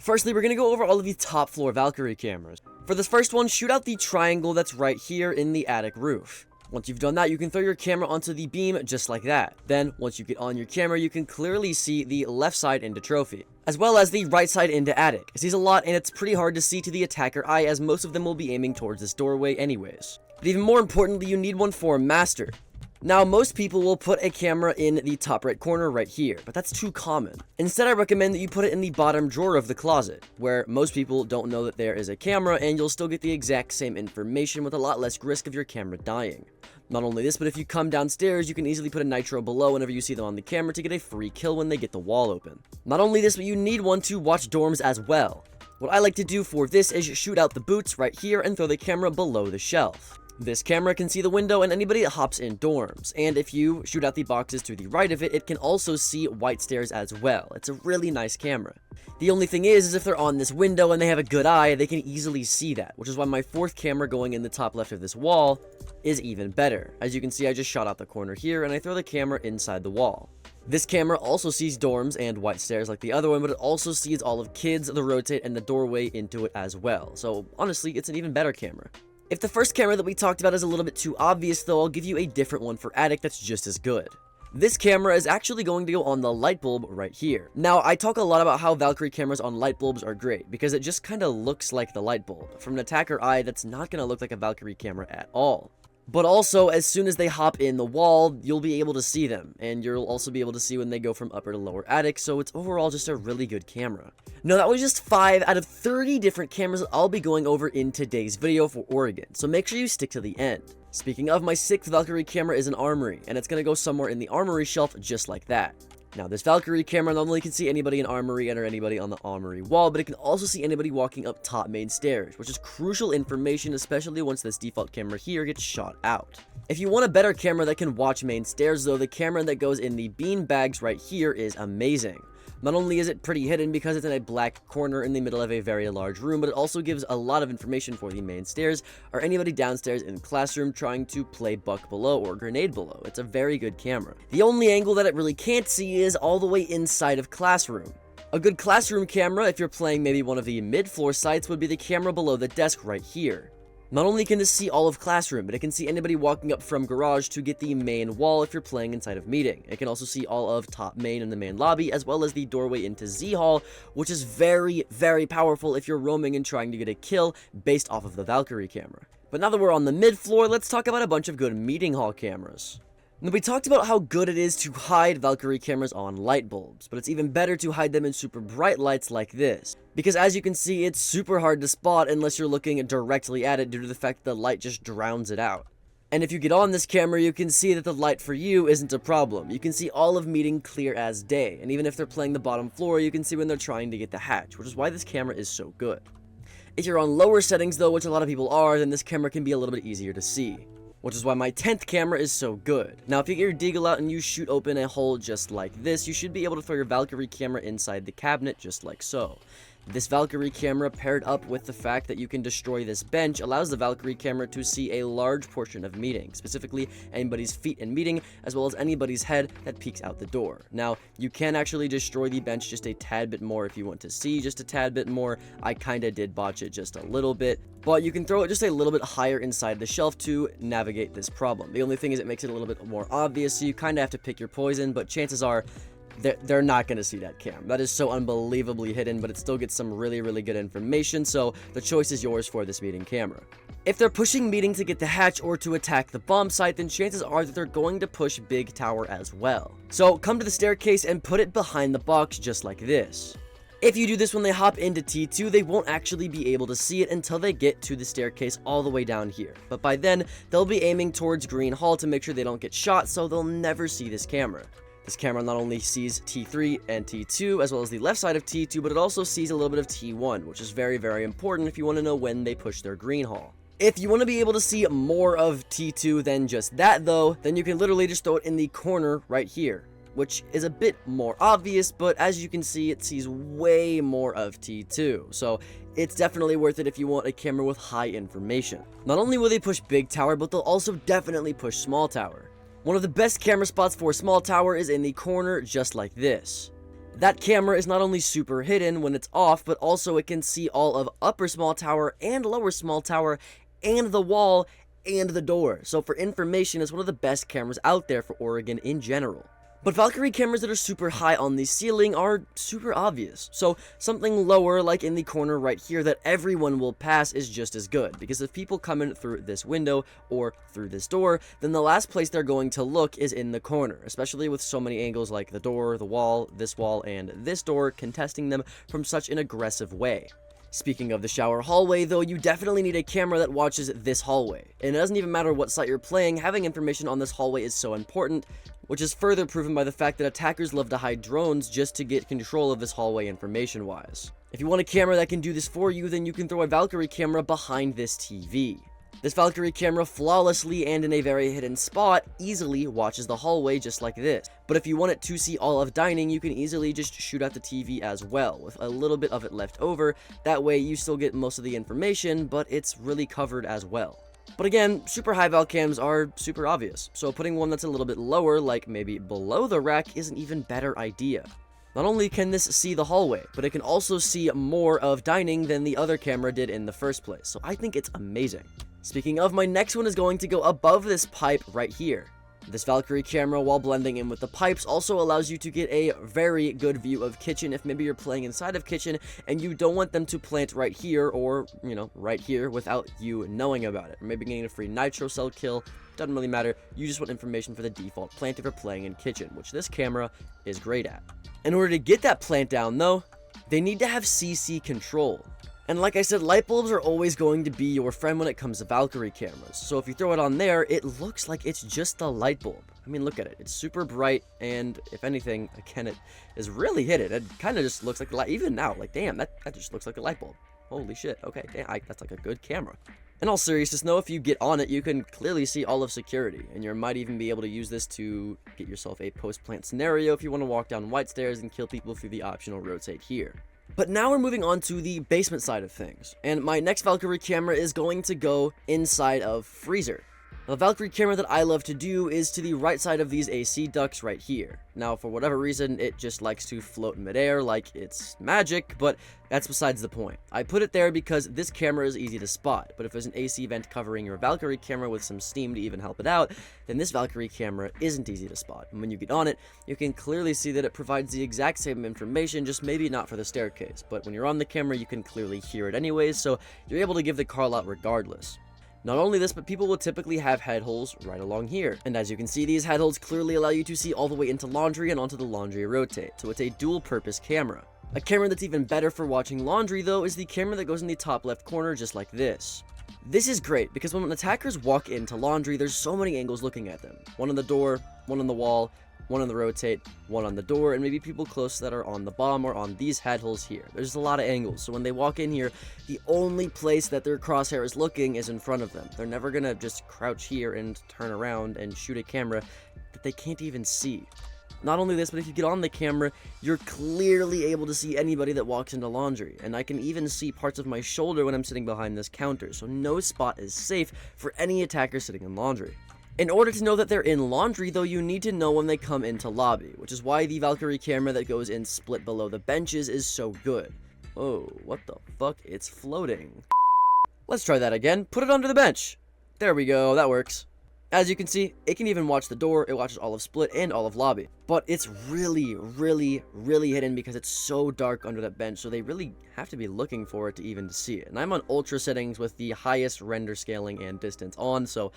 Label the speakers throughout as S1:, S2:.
S1: Firstly, we're going to go over all of the top floor Valkyrie cameras. For this first one, shoot out the triangle that's right here in the attic roof. Once you've done that, you can throw your camera onto the beam just like that. Then, once you get on your camera, you can clearly see the left side into trophy, as well as the right side into attic. It sees a lot, and it's pretty hard to see to the attacker eye, as most of them will be aiming towards this doorway anyways. But even more importantly, you need one for master. Now, most people will put a camera in the top right corner right here, but that's too common. Instead, I recommend that you put it in the bottom drawer of the closet, where most people don't know that there is a camera, and you'll still get the exact same information with a lot less risk of your camera dying. Not only this, but if you come downstairs, you can easily put a nitro below whenever you see them on the camera to get a free kill when they get the wall open. Not only this, but you need one to watch dorms as well. What I like to do for this is shoot out the boots right here and throw the camera below the shelf. This camera can see the window and anybody that hops in dorms, and if you shoot out the boxes to the right of it, it can also see white stairs as well. It's a really nice camera. The only thing is if they're on this window and they have a good eye, they can easily see that, which is why my fourth camera going in the top left of this wall is even better. As you can see, I just shot out the corner here and I throw the camera inside the wall. This camera also sees dorms and white stairs like the other one, but it also sees all of kids, the rotate, and the doorway into it as well. So honestly, it's an even better camera. If the first camera that we talked about is a little bit too obvious though, I'll give you a different one for attic that's just as good. This camera is actually going to go on the light bulb right here. Now, I talk a lot about how Valkyrie cameras on light bulbs are great, because it just kind of looks like the light bulb. From an attacker eye, that's not going to look like a Valkyrie camera at all. But also, as soon as they hop in the wall, you'll be able to see them, and you'll also be able to see when they go from upper to lower attic, so it's overall just a really good camera. Now, that was just 5 out of 30 different cameras that I'll be going over in today's video for Oregon, so make sure you stick to the end. Speaking of, my 6th Valkyrie camera is an armory, and it's going to go somewhere in the armory shelf just like that. Now, this Valkyrie camera not only can see anybody in armory or anybody on the armory wall, but it can also see anybody walking up top main stairs, which is crucial information, especially once this default camera here gets shot out. If you want a better camera that can watch main stairs though, the camera that goes in the bean bags right here is amazing. Not only is it pretty hidden because it's in a black corner in the middle of a very large room, but it also gives a lot of information for the main stairs or anybody downstairs in the classroom trying to play buck below or grenade below. It's a very good camera. The only angle that it really can't see is all the way inside of classroom. A good classroom camera, if you're playing maybe one of the mid-floor sites, would be the camera below the desk right here. Not only can this see all of classroom, but it can see anybody walking up from garage to get the main wall if you're playing inside of meeting. It can also see all of top main and the main lobby, as well as the doorway into Z Hall, which is very, very powerful if you're roaming and trying to get a kill based off of the Valkyrie camera. But now that we're on the mid floor, let's talk about a bunch of good meeting hall cameras. Now, we talked about how good it is to hide Valkyrie cameras on light bulbs, but it's even better to hide them in super bright lights like this. Because as you can see, it's super hard to spot unless you're looking directly at it due to the fact that the light just drowns it out. And if you get on this camera, you can see that the light for you isn't a problem. You can see all of meeting clear as day, and even if they're playing the bottom floor, you can see when they're trying to get the hatch, which is why this camera is so good. If you're on lower settings though, which a lot of people are, then this camera can be a little bit easier to see. Which is why my 10th camera is so good. Now, if you get your deagle out and you shoot open a hole just like this, you should be able to throw your Valkyrie camera inside the cabinet just like so. This Valkyrie camera, paired up with the fact that you can destroy this bench, allows the Valkyrie camera to see a large portion of meeting, specifically anybody's feet in meeting, as well as anybody's head that peeks out the door. Now, you can actually destroy the bench just a tad bit more if you want to see just a tad bit more. I kinda did botch it just a little bit, but you can throw it just a little bit higher inside the shelf to navigate this problem. The only thing is it makes it a little bit more obvious, so you kinda have to pick your poison, but chances are they're not going to see that cam. That is so unbelievably hidden, but it still gets some really, really good information, so the choice is yours for this meeting camera. If they're pushing meeting to get the hatch or to attack the bomb site, then chances are that they're going to push big tower as well. So come to the staircase and put it behind the box just like this. If you do this when they hop into T2, they won't actually be able to see it until they get to the staircase all the way down here. But by then, they'll be aiming towards Green Hall to make sure they don't get shot, so they'll never see this camera. This camera not only sees T3 and T2, as well as the left side of T2, but it also sees a little bit of T1, which is very, very important if you want to know when they push their Green Hall. If you want to be able to see more of T2 than just that, though, then you can literally just throw it in the corner right here, which is a bit more obvious, but as you can see, it sees way more of T2, so it's definitely worth it if you want a camera with high information. Not only will they push big tower, but they'll also definitely push small tower. One of the best camera spots for small tower is in the corner just like this. That camera is not only super hidden when it's off, but also it can see all of upper small tower and lower small tower and the wall and the door. So for information, it's one of the best cameras out there for Oregon in general. But Valkyrie cameras that are super high on the ceiling are super obvious, so something lower, like in the corner right here, that everyone will pass is just as good, because if people come in through this window or through this door, then the last place they're going to look is in the corner, especially with so many angles like the door, the wall, and this door contesting them from such an aggressive way. Speaking of the shower hallway, though, you definitely need a camera that watches this hallway. And it doesn't even matter what site you're playing, having information on this hallway is so important, which is further proven by the fact that attackers love to hide drones just to get control of this hallway information-wise. If you want a camera that can do this for you, then you can throw a Valkyrie camera behind this TV. This Valkyrie camera flawlessly and in a very hidden spot easily watches the hallway just like this. But if you want it to see all of dining, you can easily just shoot out the TV as well, with a little bit of it left over. That way you still get most of the information, but it's really covered as well. But again, super high val cams are super obvious, so putting one that's a little bit lower, like maybe below the rack, is an even better idea. Not only can this see the hallway, but it can also see more of dining than the other camera did in the first place, so I think it's amazing. Speaking of, my next one is going to go above this pipe right here. This Valkyrie camera, while blending in with the pipes, also allows you to get a very good view of kitchen if maybe you're playing inside of kitchen and you don't want them to plant right here or, right here without you knowing about it. Or maybe getting a free nitro cell kill. Doesn't really matter. You just want information for the default plant if you're playing in kitchen, which this camera is great at. In order to get that plant down, though, they need to have CC control. And like I said, light bulbs are always going to be your friend when it comes to Valkyrie cameras. So if you throw it on there, it looks like it's just a light bulb. I mean, look at it. It's super bright, and if anything, again, it is really hidden. It kind of just looks like a light. Even now, like, damn, that just looks like a light bulb. Holy shit. Okay, damn, that's like a good camera. In all seriousness, though, if you get on it, you can clearly see all of security, and you might even be able to use this to get yourself a post-plant scenario if you want to walk down white stairs and kill people through the optional rotate here. But now we're moving on to the basement side of things, and my next Valkyrie camera is going to go inside of freezer. Now, the Valkyrie camera that I love to do is to the right side of these AC ducts right here. Now, for whatever reason, it just likes to float in midair like it's magic, but that's besides the point. I put it there because this camera is easy to spot, but if there's an AC vent covering your Valkyrie camera with some steam to even help it out, then this Valkyrie camera isn't easy to spot. And when you get on it, you can clearly see that it provides the exact same information, just maybe not for the staircase. But when you're on the camera, you can clearly hear it anyways, so you're able to give the call out regardless. Not only this, but people will typically have head holes right along here. And as you can see, these head holes clearly allow you to see all the way into laundry and onto the laundry rotate. So it's a dual purpose camera. A camera that's even better for watching laundry, though, is the camera that goes in the top left corner just like this. This is great because when attackers walk into laundry, there's so many angles looking at them. One on the door, one on the wall, one on the rotate, one on the door, and maybe people close that are on the bomb or on these head holes here. There's a lot of angles, so when they walk in here, the only place that their crosshair is looking is in front of them. They're never gonna just crouch here and turn around and shoot a camera that they can't even see. Not only this, but if you get on the camera, you're clearly able to see anybody that walks into laundry, and I can even see parts of my shoulder when I'm sitting behind this counter, so no spot is safe for any attacker sitting in laundry. In order to know that they're in laundry, though, you need to know when they come into lobby, which is why the Valkyrie camera that goes in split below the benches is so good. Oh, what the fuck? It's floating. Let's try that again. Put it under the bench. There we go, that works. As you can see, it can even watch the door, it watches all of split and all of lobby. But it's really hidden because it's so dark under that bench, so they really have to be looking for it to even see it. And I'm on ultra settings with the highest render scaling and distance on, so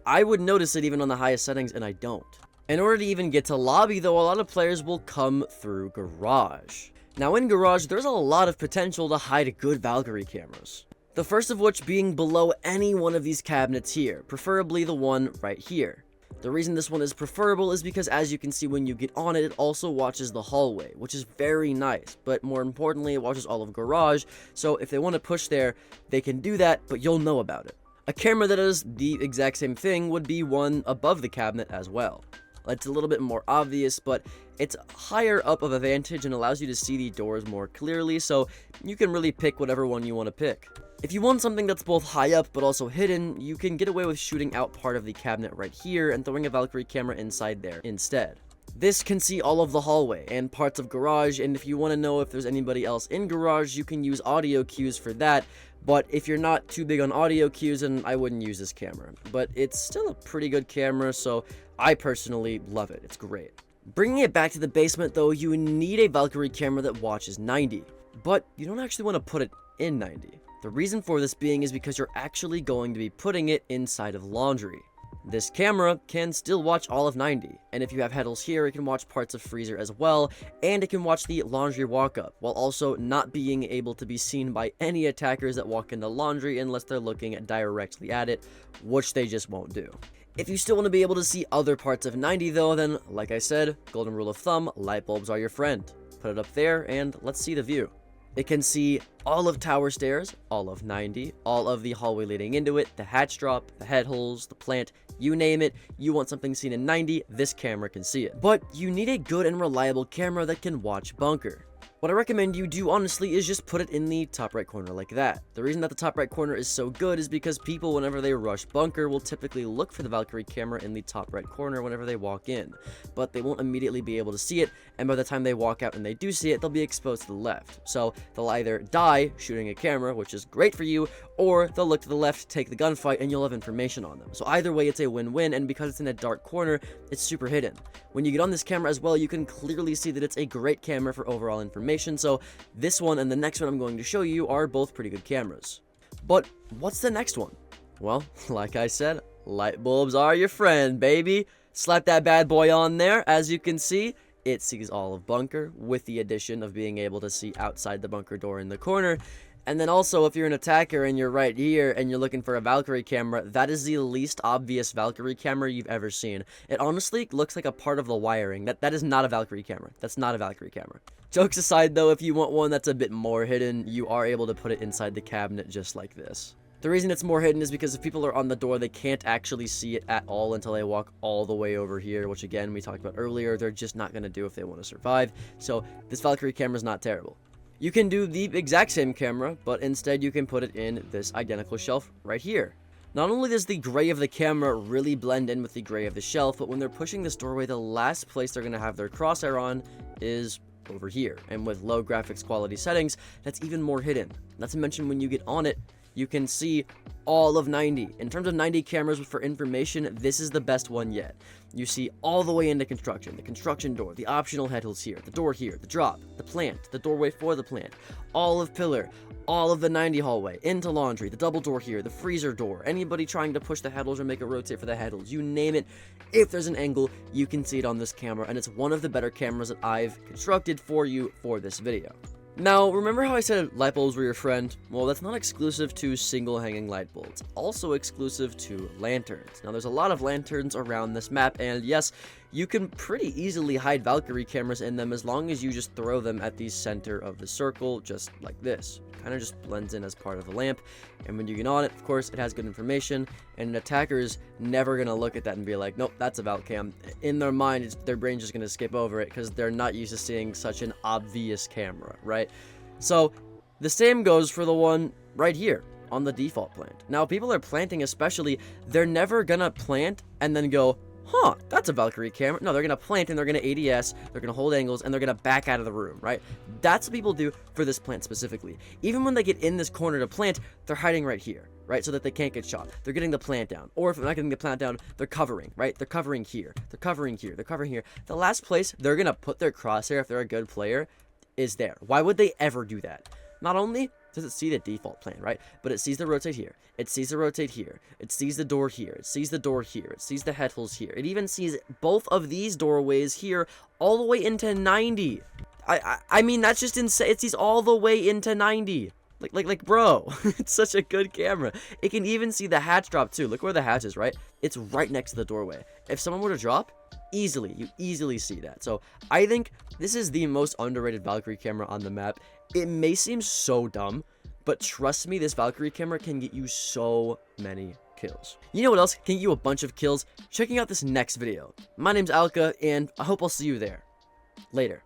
S1: I would notice it even on the highest settings, and I don't. In order to even get to lobby, though, a lot of players will come through garage. Now, in garage, there's a lot of potential to hide good Valkyrie cameras. The first of which being below any one of these cabinets here, preferably the one right here. The reason this one is preferable is because, as you can see when you get on it, it also watches the hallway, which is very nice, but more importantly, it watches all of garage, so if they want to push there, they can do that, but you'll know about it. A camera that does the exact same thing would be one above the cabinet as well. It's a little bit more obvious, but it's higher up of a vantage and allows you to see the doors more clearly, so you can really pick whatever one you want to pick. If you want something that's both high up but also hidden, you can get away with shooting out part of the cabinet right here and throwing a Valkyrie camera inside there instead. This can see all of the hallway and parts of garage, and if you want to know if there's anybody else in garage, you can use audio cues for that. But if you're not too big on audio cues, then I wouldn't use this camera. But it's still a pretty good camera, so I personally love it. It's great. Bringing it back to the basement though, you need a Valkyrie camera that watches 90. But you don't actually want to put it in 90. The reason for this being is because you're actually going to be putting it inside of laundry. This camera can still watch all of 90, and if you have heddles here, it can watch parts of freezer as well, and it can watch the laundry walk-up, while also not being able to be seen by any attackers that walk into laundry unless they're looking directly at it, which they just won't do. If you still want to be able to see other parts of 90 though, then like I said, golden rule of thumb, light bulbs are your friend. Put it up there, and let's see the view. It can see all of tower stairs, all of 90, all of the hallway leading into it, the hatch drop, the head holes, the plant, you name it. You want something seen in 90, this camera can see it. But you need a good and reliable camera that can watch bunker. What I recommend you do, honestly, is just put it in the top right corner like that. The reason that the top right corner is so good is because people, whenever they rush bunker, will typically look for the Valkyrie camera in the top right corner whenever they walk in. But they won't immediately be able to see it, and by the time they walk out and they do see it, they'll be exposed to the left. So they'll either die shooting a camera, which is great for you, or they'll look to the left, take the gunfight, and you'll have information on them. So either way, it's a win-win, and because it's in a dark corner, it's super hidden. When you get on this camera as well, you can clearly see that it's a great camera for overall information, so this one and the next one I'm going to show you are both pretty good cameras. But what's the next one? Well, like I said, light bulbs are your friend, baby. Slap that bad boy on there. As you can see, it sees all of bunker with the addition of being able to see outside the bunker door in the corner. And then also, if you're an attacker and you're right here and you're looking for a Valkyrie camera, that is the least obvious Valkyrie camera you've ever seen. It honestly looks like a part of the wiring. That is not a Valkyrie camera. That's not a Valkyrie camera. Jokes aside though, if you want one that's a bit more hidden, you are able to put it inside the cabinet just like this. The reason it's more hidden is because if people are on the door, they can't actually see it at all until they walk all the way over here, which again, we talked about earlier, they're just not going to do if they want to survive. So this Valkyrie camera is not terrible. You can do the exact same camera, but instead you can put it in this identical shelf right here. Not only does the gray of the camera really blend in with the gray of the shelf, but when they're pushing this doorway, the last place they're going to have their crosshair on is over here. And with low graphics quality settings, that's even more hidden. Not to mention when you get on it, you can see all of 90. In terms of 90 cameras for information, this is the best one yet. You see all the way into construction, the construction door, the optional head holes here, the door here, the drop, the plant, the doorway for the plant, all of pillar, all of the 90 hallway, into laundry, the double door here, the freezer door, anybody trying to push the head holes or make it rotate for the head holes, you name it. If there's an angle, you can see it on this camera, and it's one of the better cameras that I've constructed for you for this video. Now, remember how I said light bulbs were your friend? Well, that's not exclusive to single hanging light bulbs. It's also exclusive to lanterns. Now, there's a lot of lanterns around this map, and yes, you can pretty easily hide Valkyrie cameras in them as long as you just throw them at the center of the circle, just like this. Kind of just blends in as part of the lamp, and when you get on it, of course, it has good information, and an attacker's never going to look at that and be like, nope, that's a Valk cam. In their mind, their brain's just going to skip over it because they're not used to seeing such an obvious camera, right? So, the same goes for the one right here on the default plant. Now, people are planting especially, they're never going to plant and then go, huh, that's a Valkyrie camera. No, they're going to plant and they're going to ADS, they're going to hold angles, and they're going to back out of the room, right? That's what people do for this plant specifically. Even when they get in this corner to plant, they're hiding right here, right? So that they can't get shot. They're getting the plant down. Or if they're not getting the plant down, they're covering, right? They're covering here. They're covering here. They're covering here. The last place they're going to put their crosshair if they're a good player is there. Why would they ever do that? Not only does it see the default plan, right? But it sees the rotate here. It sees the rotate here. It sees the door here. It sees the door here. It sees the head holes here. It even sees both of these doorways here all the way into 90. I mean, that's just insane. It sees all the way into 90. Like, bro, it's such a good camera. It can even see the hatch drop too. Look where the hatch is, right? It's right next to the doorway. If someone were to drop, you easily see that. So I think this is the most underrated Valkyrie camera on the map. It may seem so dumb, but trust me, this Valkyrie camera can get you so many kills. You know what else can get you a bunch of kills? Checking out this next video. My name's Alka, and I hope I'll see you there. Later.